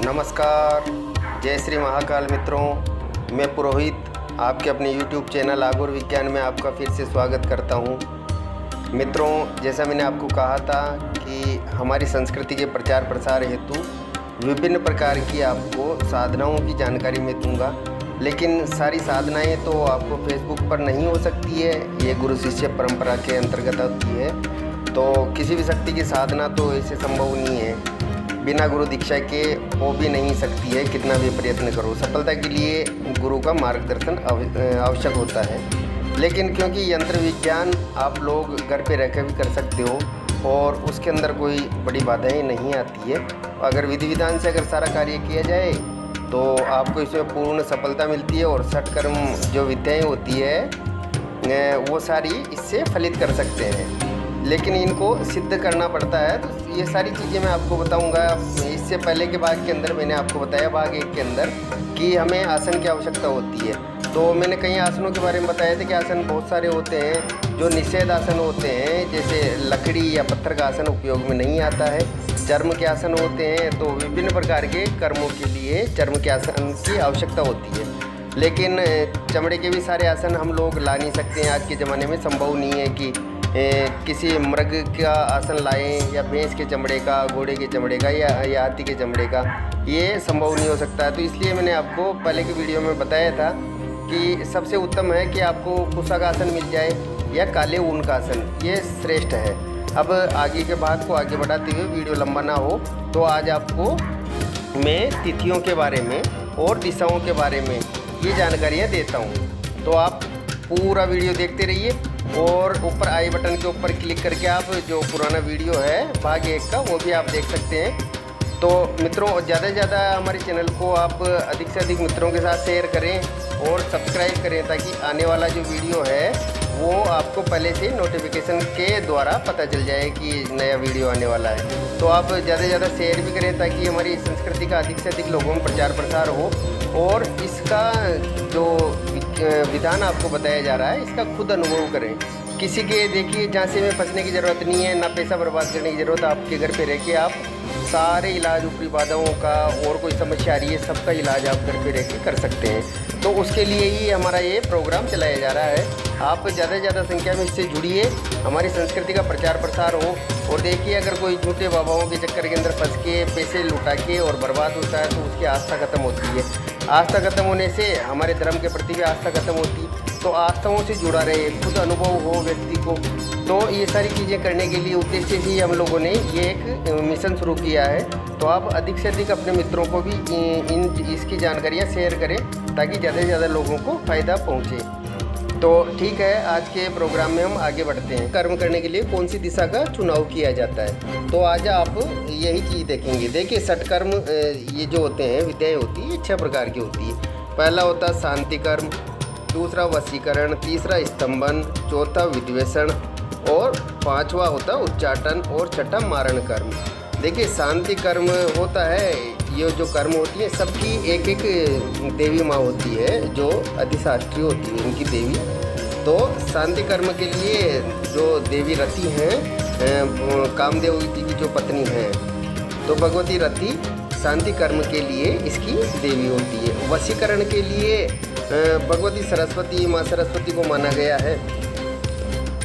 नमस्कार, जय श्री महाकाल मित्रों। मैं पुरोहित आपके अपने YouTube चैनल आगुर विज्ञान में आपका फिर से स्वागत करता हूं। मित्रों, जैसा मैंने आपको कहा था कि हमारी संस्कृति के प्रचार प्रसार हेतु विभिन्न प्रकार की आपको साधनाओं की जानकारी मैं दूंगा, लेकिन सारी साधनाएं तो आपको फेसबुक पर नहीं हो सकती है। ये गुरु शिष्य परंपरा के अंतर्गत होती है, तो किसी भी शक्ति की साधना तो ऐसे संभव नहीं है, बिना गुरु दीक्षा के हो भी नहीं सकती है। कितना भी प्रयत्न करो, सफलता के लिए गुरु का मार्गदर्शन आवश्यक होता है। लेकिन क्योंकि यंत्र विज्ञान आप लोग घर पे रहकर भी कर सकते हो और उसके अंदर कोई बड़ी बाधाएं नहीं आती है। अगर विधि विधान से अगर सारा कार्य किया जाए तो आपको इसमें पूर्ण सफलता मिलती है और षटकर्म जो विद्याएँ होती है वो सारी इससे फलित कर सकते हैं। लेकिन इनको सिद्ध करना पड़ता है, तो ये सारी चीज़ें मैं आपको बताऊंगा। इससे पहले के भाग के अंदर मैंने आपको बताया, भाग 1 के अंदर, कि हमें आसन की आवश्यकता होती है। तो मैंने कई आसनों के बारे में बताया था कि आसन बहुत सारे होते हैं। जो निषेध आसन होते हैं, जैसे लकड़ी या पत्थर का आसन उपयोग में नहीं आता है। चर्म के आसन होते हैं, तो विभिन्न प्रकार के कर्मों के लिए चर्म के आसन की आवश्यकता होती है। लेकिन चमड़े के भी सारे आसन हम लोग ला नहीं सकते हैं। आज के ज़माने में संभव नहीं है कि किसी मृग का आसन लाएं, या भैंस के चमड़े का, घोड़े के चमड़े का, या हाथी के चमड़े का। ये संभव नहीं हो सकता है। तो इसलिए मैंने आपको पहले की वीडियो में बताया था कि सबसे उत्तम है कि आपको कुशा का आसन मिल जाए या काले ऊन का आसन, ये श्रेष्ठ है। अब आगे के बात को आगे बढ़ाते हुए, वीडियो लंबा ना हो, तो आज आपको मैं तिथियों के बारे में और दिशाओं के बारे में ये जानकारियाँ देता हूँ। तो आप पूरा वीडियो देखते रहिए और ऊपर आई बटन के ऊपर क्लिक करके आप जो पुराना वीडियो है भाग 1 का, वो भी आप देख सकते हैं। तो मित्रों, ज़्यादा से ज़्यादा हमारे चैनल को आप अधिक से अधिक मित्रों के साथ शेयर करें और सब्सक्राइब करें, ताकि आने वाला जो वीडियो है वो आपको पहले से नोटिफिकेशन के द्वारा पता चल जाए कि नया वीडियो आने वाला है। तो आप ज़्यादा से ज़्यादा शेयर भी करें, ताकि हमारी संस्कृति का अधिक से अधिक लोगों में प्रचार प्रसार हो और इसका जो विधान आपको बताया जा रहा है इसका खुद अनुभव करें। किसी के देखिए झांसे में फंसने की ज़रूरत नहीं है, ना पैसा बर्बाद करने की ज़रूरत है। आपके घर पे रह के आप सारे इलाज, ऊपरी बाधाओं का, और कोई समस्या आ रही है, सबका इलाज आप घर पे रह के कर सकते हैं। तो उसके लिए ही हमारा ये प्रोग्राम चलाया जा रहा है। आप ज़्यादा से ज़्यादा संख्या में इससे जुड़िए, हमारी संस्कृति का प्रचार प्रसार हो। और देखिए, अगर कोई झूठे बाबाओं के चक्कर के अंदर फंस के पैसे लुटा के और बर्बाद होता है, तो उसकी आस्था खत्म होती है। आस्था खत्म होने से हमारे धर्म के प्रति भी आस्था खत्म होती है। तो आस्थाओं से जुड़ा रहे, खुद अनुभव हो व्यक्ति को। तो ये सारी चीज़ें करने के लिए उद्देश्य ही हम लोगों ने ये एक मिशन शुरू किया है। तो आप अधिक से अधिक अपने मित्रों को भी इसकी जानकारियाँ शेयर करें, ताकि ज़्यादा से ज़्यादा लोगों को फ़ायदा पहुँचे। तो ठीक है, आज के प्रोग्राम में हम आगे बढ़ते हैं। कर्म करने के लिए कौन सी दिशा का चुनाव किया जाता है, तो आज आप यही चीज़ देखेंगे। देखिए, षटकर्म ये जो होते हैं, विद्याएँ होती है, 6 प्रकार की होती है। पहला होता है शांति कर्म, दूसरा वशीकरण, तीसरा स्तंभन, चौथा विद्वेषण, और 5वां होता है उच्चाटन, और छठा मारण कर्म। देखिए, शांति कर्म होता है, ये जो कर्म होती है सबकी एक एक देवी माँ होती है, जो अधिशास्त्री होती है उनकी देवी। तो शांति कर्म के लिए जो देवी रति हैं, कामदेव जी की जो पत्नी हैं, तो भगवती रति शांति कर्म के लिए इसकी देवी होती है। वशीकरण के लिए भगवती सरस्वती, माँ सरस्वती को माना गया है।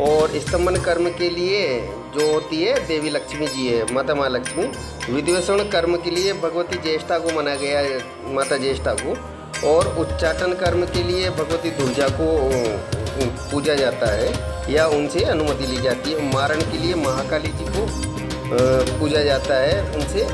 और स्तंभन कर्म के लिए जो होती है देवी लक्ष्मी जी है, माता माँ लक्ष्मी। विद्वेषण कर्म के लिए भगवती ज्येष्ठा को माना गया है, माता ज्येष्ठा को। और उच्चाटन कर्म के लिए भगवती दुर्जा को पूजा जाता है या उनसे अनुमति ली जाती है। मारण के लिए महाकाली जी को पूजा जाता है, उनसे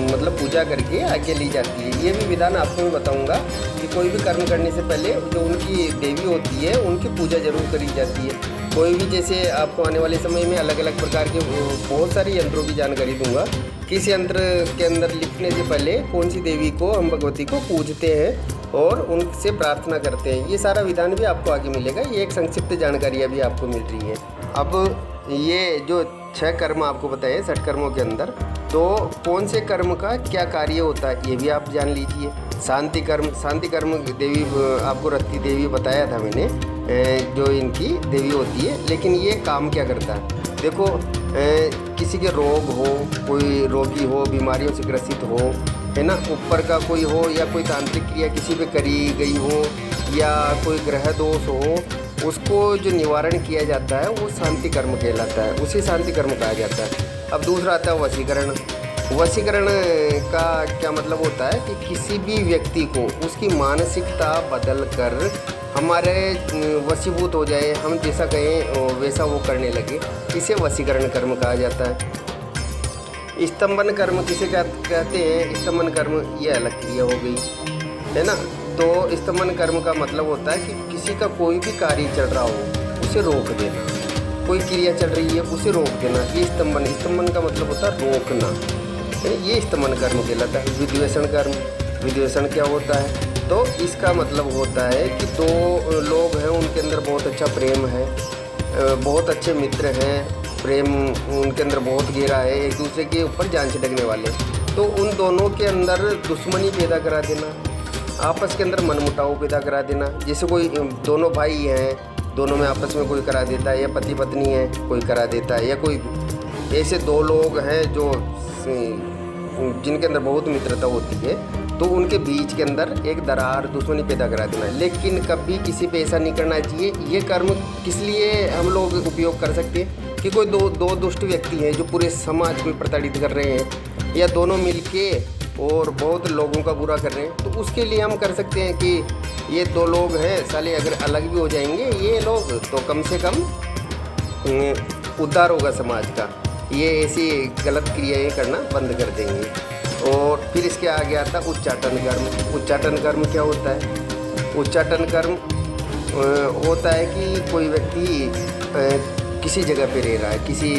मतलब पूजा करके आगे ली जाती है। ये भी विधान आपको मैं बताऊंगा कि कोई भी कर्म करने से पहले जो उनकी देवी होती है उनकी पूजा जरूर करी जाती है। कोई भी, जैसे आपको आने वाले समय में अलग अलग प्रकार के बहुत सारे यंत्रों की जानकारी दूंगा। किस यंत्र के अंदर लिखने से पहले कौन सी देवी को हम भगवती को पूजते हैं और उनसे प्रार्थना करते हैं, ये सारा विधान भी आपको आगे मिलेगा। ये एक संक्षिप्त जानकारी अभी आपको मिल रही है। अब ये जो 6 कर्म आपको बताए षटकर्मों के अंदर, तो कौन से कर्म का क्या कार्य होता है ये भी आप जान लीजिए। शांति कर्म देवी आपको रति देवी बताया था मैंने, जो इनकी देवी होती है। लेकिन ये काम क्या करता है, देखो, किसी के रोग हो, कोई रोगी हो, बीमारियों से ग्रसित हो, है ना, ऊपर का कोई हो या कोई तांत्रिक क्रिया किसी पे करी गई हो या कोई ग्रह दोष हो, उसको जो निवारण किया जाता है वो शांति कर्म कहलाता है, उसे शांति कर्म कहा जाता है। अब दूसरा आता है वशीकरण। वशीकरण का क्या मतलब होता है कि किसी भी व्यक्ति को उसकी मानसिकता बदल कर हमारे वशीभूत हो जाए, हम जैसा कहें वैसा वो करने लगे, इसे वशीकरण कर्म कहा जाता है। स्तंभन कर्म किसे कहते हैं? स्तंभन कर्म ये अलग क्रिया हो गई, है ना। तो स्तंभन कर्म का मतलब होता है कि किसी का कोई भी कार्य चल रहा हो उसे रोक देना, कोई क्रिया चल रही है उसे रोक देना, ये स्तंभन। स्तंभन का मतलब होता है रोकना, ये स्तंभन कर्म कहलाता है। विद्वेषण कर्म, विद्वेषण क्या होता है? तो इसका मतलब होता है कि दो लोग हैं, उनके अंदर बहुत अच्छा प्रेम है, बहुत अच्छे मित्र हैं, प्रेम उनके अंदर बहुत गहरा है, एक दूसरे के ऊपर जान छिड़कने वाले, तो उन दोनों के अंदर दुश्मनी पैदा करा देना, आपस के अंदर मनमुटाव पैदा करा देना। जैसे कोई दोनों भाई हैं, दोनों में आपस में कोई करा देता है, या पति पत्नी है कोई करा देता है, या कोई ऐसे दो लोग हैं जो जिनके अंदर बहुत मित्रता होती है, तो उनके बीच के अंदर एक दरार, दुश्मनी पैदा करा देना। लेकिन कभी किसी पे ऐसा नहीं करना चाहिए। ये कर्म किस लिए हम लोग उपयोग कर सकते हैं कि कोई दो दुष्ट व्यक्ति हैं जो पूरे समाज को प्रताड़ित कर रहे हैं, या दोनों मिलके और बहुत लोगों का बुरा कर रहे हैं, तो उसके लिए हम कर सकते हैं कि ये दो लोग हैं साले, अगर अलग भी हो जाएंगे ये लोग तो कम से कम उद्धार होगा समाज का, ये ऐसी गलत क्रियाएं करना बंद कर देंगे। और फिर इसके आगे आता उच्चाटन कर्म। उच्चाटन कर्म क्या होता है? उच्चाटन कर्म होता है कि कोई व्यक्ति किसी जगह पे रह रहा है, किसी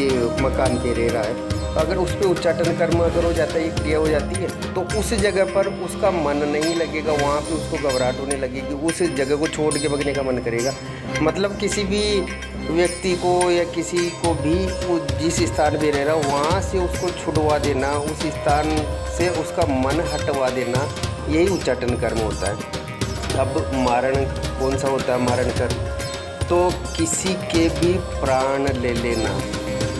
मकान पे रह रहा है, अगर उस पर उच्चाटन कर्म अगर हो जाता है, ये क्रिया हो जाती है, तो उस जगह पर उसका मन नहीं लगेगा, वहाँ पे उसको घबराहट होने लगेगी, उस जगह को छोड़ के भगने का मन करेगा। मतलब किसी भी व्यक्ति को या किसी को भी जिस स्थान पे रह रहा है वहाँ से उसको छुड़वा देना, उस स्थान से उसका मन हटवा देना, यही उच्चाटन कर्म होता है। अब मारण कौन सा होता है? मारण कर्म तो किसी के भी प्राण ले लेना,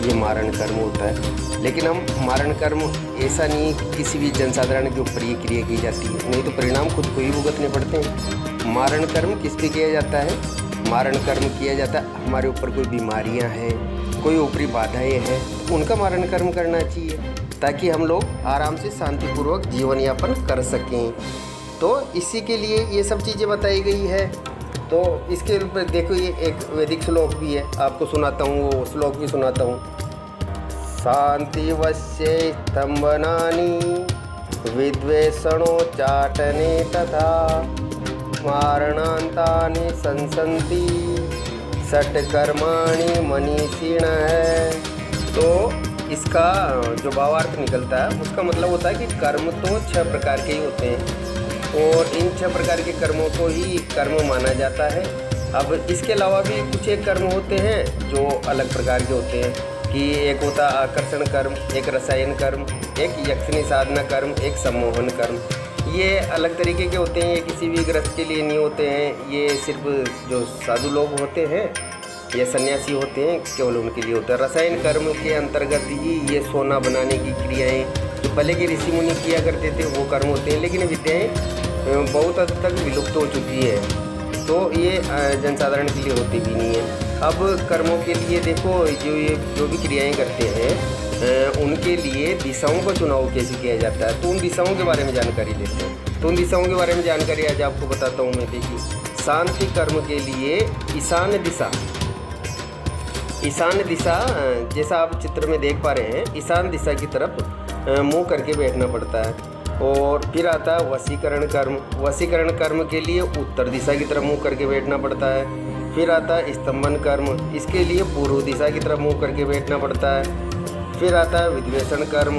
ये मारण कर्म होता है। लेकिन हम मारण कर्म ऐसा नहीं कि किसी भी जनसाधारण के ऊपर ये क्रिया की जाती है, नहीं तो परिणाम खुद को ही भुगतने पड़ते हैं। मारण कर्म किस पे किया जाता है? मारण कर्म किया जाता है हमारे ऊपर कोई बीमारियां हैं, कोई ऊपरी बाधाएं हैं, उनका मारण कर्म करना चाहिए ताकि हम लोग आराम से शांतिपूर्वक जीवन यापन कर सकें। तो इसी के लिए ये सब चीज़ें बताई गई है। तो इसके ऊपर देखो, ये एक वैदिक श्लोक भी है, आपको सुनाता हूँ, वो श्लोक भी सुनाता हूँ। शांतिवश्ये स्तंभनानि विद्वेषणोच्चाटने तथा मारणान्तानि संसन्ति षट्कर्माणि मनीषिणः। तो इसका जो भावार्थ निकलता है उसका मतलब होता है कि कर्म तो 6 प्रकार के ही होते हैं और इन 6 प्रकार के कर्मों को ही कर्म माना जाता है। अब इसके अलावा भी कुछ एक कर्म होते हैं जो अलग प्रकार के होते हैं कि एक होता है आकर्षण कर्म, एक रसायन कर्म, एक यक्षिणी साधना कर्म, एक सम्मोहन कर्म। ये अलग तरीके के होते हैं, ये किसी भी ग्रस्त के लिए नहीं होते हैं, ये सिर्फ जो साधु लोग होते हैं या सन्यासी होते हैं केवल उनके लिए होता है। रसायन कर्म के अंतर्गत ही ये सोना बनाने की क्रियाएँ जो पहले के ऋषि मुनि किया करते थे वो कर्म होते हैं, लेकिन विद्याएँ बहुत हद तक विलुप्त हो चुकी है, तो ये जनसाधारण के लिए होती भी नहीं है। अब कर्मों के लिए देखो, जो भी क्रियाएं करते हैं उनके लिए दिशाओं का चुनाव कैसे किया जाता है, तो उन दिशाओं के बारे में जानकारी लेते हैं। तो उन दिशाओं के बारे में जानकारी आज आपको बताता हूँ मैं। देखिए, शांति कर्म के लिए ईशान दिशा, ईशान दिशा जैसा आप चित्र में देख पा रहे हैं, ईशान दिशा की तरफ मुँह करके बैठना पड़ता है। और फिर आता है वशीकरण कर्म। वशीकरण कर्म के लिए उत्तर दिशा की तरफ मुँह करके बैठना पड़ता है। फिर आता है स्तंभन कर्म, इसके लिए पूर्व दिशा की तरफ मुँह करके बैठना पड़ता है। फिर आता है विद्वेषण कर्म,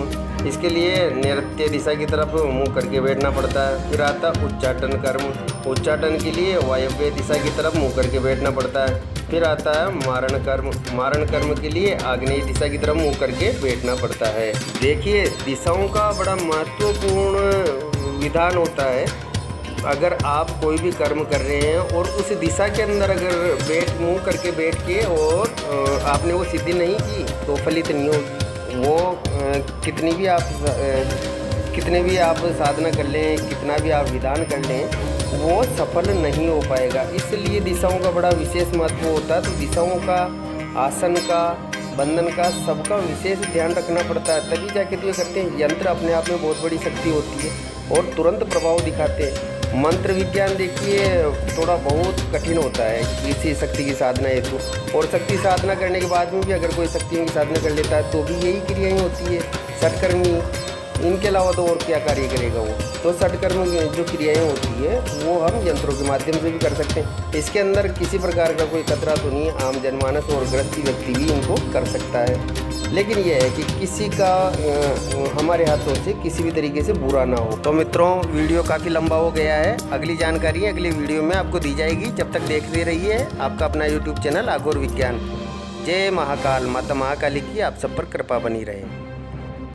इसके लिए नैऋत्य दिशा की तरफ मुँह करके बैठना पड़ता है। फिर आता है उच्चाटन कर्म, उच्चाटन के लिए वायव्य दिशा की तरफ मुँह करके बैठना पड़ता है। फिर आता है मारण कर्म, मारण कर्म के लिए आग्नेय दिशा की तरफ मुँह करके बैठना पड़ता है। देखिए, दिशाओं का बड़ा महत्वपूर्ण विधान होता है। अगर आप कोई भी कर्म कर रहे हैं और उस दिशा के अंदर अगर मुँह करके बैठ के और आपने वो सिद्धि नहीं की तो फलित नहीं होगी। वो कितनी भी आप कितने भी आप साधना कर लें, कितना भी आप विधान कर लें, वो सफल नहीं हो पाएगा। इसलिए दिशाओं का बड़ा विशेष महत्व होता है। तो दिशाओं का, आसन का, बंधन का, सबका विशेष ध्यान रखना पड़ता है, तभी जाके तो ये करते हैं। यंत्र अपने आप में बहुत बड़ी शक्ति होती है और तुरंत प्रभाव दिखाते हैं। मंत्र विज्ञान देखिए थोड़ा बहुत कठिन होता है किसी शक्ति की साधना हेतु, और शक्ति साधना करने के बाद में भी अगर कोई शक्तियों की साधना कर लेता है तो भी यही क्रियाएँ होती है। षटकर्मी, इनके अलावा तो और क्या कार्य करेगा वो। तो षटकर्म जो क्रियाएँ होती है वो हम यंत्रों के माध्यम से भी कर सकते हैं। इसके अंदर किसी प्रकार का कोई खतरा तो नहीं है, आम जनमानस और गृहस्थी व्यक्ति भी इनको कर सकता है। लेकिन यह है कि किसी का हमारे हाथों से किसी भी तरीके से बुरा ना हो। तो मित्रों, वीडियो काफ़ी लंबा हो गया है। अगली जानकारी अगली वीडियो में आपको दी जाएगी। जब तक देखते रहिए आपका अपना यूट्यूब चैनल आगोर विज्ञान। जय महाकाल, माता महाकाली की आप सब पर कृपा बनी रहे।